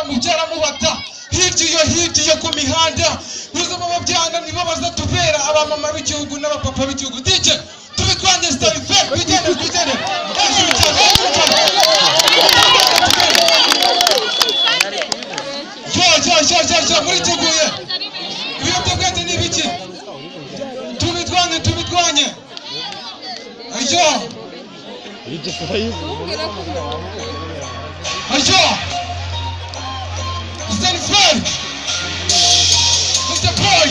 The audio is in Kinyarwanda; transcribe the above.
mubyara mubata hirya ku mihanda uzamo ababyana nibo bazatubera abamama b'igihugu n'abapapa b'igihugu dije tubitwanye style fair bijyane jo muriteguye ibiyobyabwenge ni biki tubitwanye ayo style fair Mr. Boy